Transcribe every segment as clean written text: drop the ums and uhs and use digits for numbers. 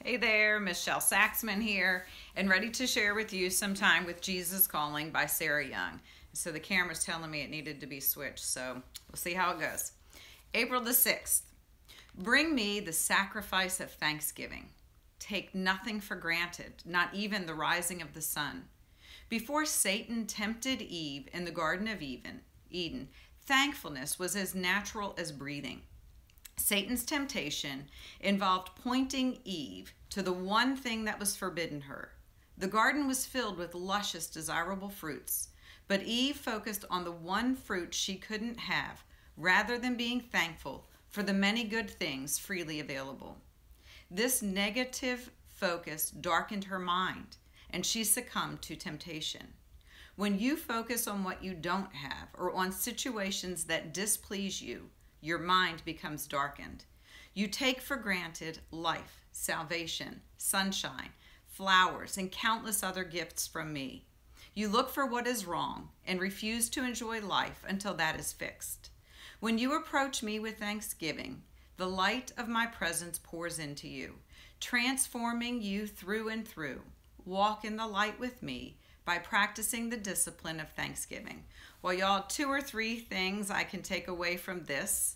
Hey there, Michelle Saxman here, and ready to share with you some time with Jesus Calling by Sarah Young. So the camera's telling me it needed to be switched, so we'll see how it goes. April the 6th. Bring me the sacrifice of thanksgiving. Take nothing for granted, not even the rising of the sun. Before Satan tempted Eve in the Garden of Eden, thankfulness was as natural as breathing. Satan's temptation involved pointing Eve to the one thing that was forbidden her. The garden was filled with luscious, desirable fruits, but Eve focused on the one fruit she couldn't have, rather than being thankful for the many good things freely available. This negative focus darkened her mind, and she succumbed to temptation. When you focus on what you don't have or on situations that displease you, your mind becomes darkened. You take for granted life, salvation, sunshine, flowers, and countless other gifts from me. You look for what is wrong and refuse to enjoy life until that is fixed. When you approach me with thanksgiving, the light of my presence pours into you, transforming you through and through. Walk in the light with me by practicing the discipline of thanksgiving. Well, y'all, 2 or 3 things I can take away from this.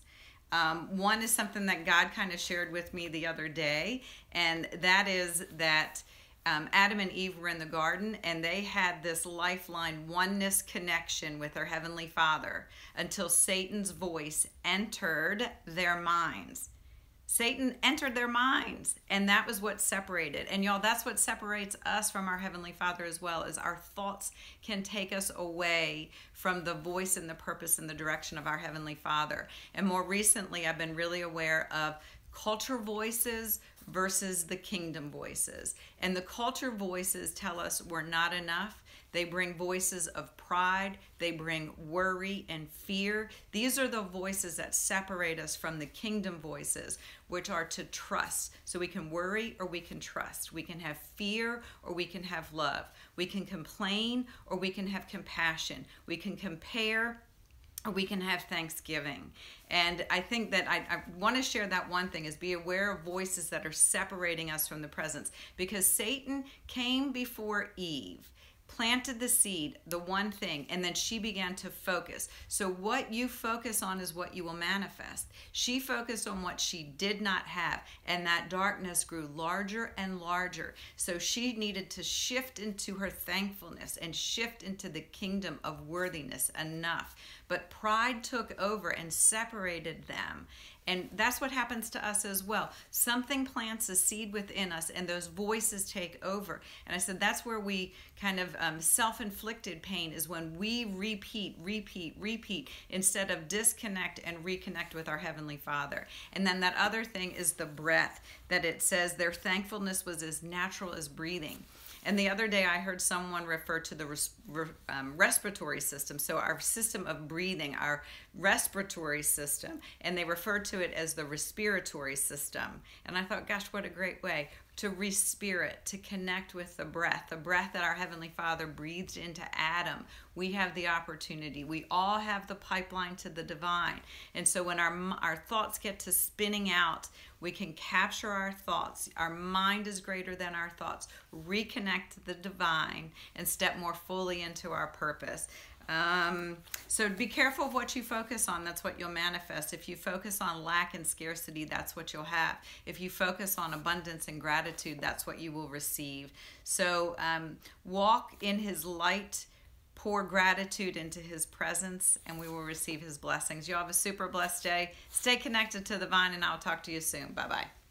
One is something that God kind of shared with me the other day, and that is that Adam and Eve were in the garden, and they had this lifeline oneness connection with their Heavenly Father until Satan's voice entered their minds. Satan entered their minds, and that was what separated. And y'all, that's what separates us from our Heavenly Father as well, is our thoughts can take us away from the voice and the purpose and the direction of our Heavenly Father. And more recently, I've been really aware of culture voices versus the kingdom voices. And the culture voices tell us we're not enough. They bring voices of pride. They bring worry and fear. These are the voices that separate us from the kingdom voices, which are to trust. So we can worry or we can trust. We can have fear or we can have love. We can complain or we can have compassion. We can compare or we can have thanksgiving. And I think that I want to share that one thing is be aware of voices that are separating us from the presence, because Satan came before Eve, planted the seed, the one thing, and then she began to focus. So what you focus on is what you will manifest. She focused on what she did not have, and that darkness grew larger and larger. So she needed to shift into her thankfulness and shift into the kingdom of worthiness enough. But pride took over and separated them. And that's what happens to us as well. Something plants a seed within us, and those voices take over. And I said that's where we kind of self-inflicted pain is when we repeat instead of disconnect and reconnect with our Heavenly Father. And then that other thing is the breath, that it says their thankfulness was as natural as breathing. And the other day I heard someone refer to the respiratory system, so our system of breathing, our respiratory system, and they referred to it as the respiratory system. And I thought, gosh, what a great way to respirit, to connect with the breath that our Heavenly Father breathed into Adam. We have the opportunity. We all have the pipeline to the divine. And so when our thoughts get to spinning out, we can capture our thoughts. Our mind is greater than our thoughts. Reconnect to the divine and step more fully into our purpose. So be careful of what you focus on. That's what you'll manifest. If you focus on lack and scarcity, that's what you'll have. If you focus on abundance and gratitude, that's what you will receive. So walk in His light, pour gratitude into His presence, and we will receive His blessings. You all have a super blessed day. Stay connected to the vine, and I'll talk to you soon. Bye-bye.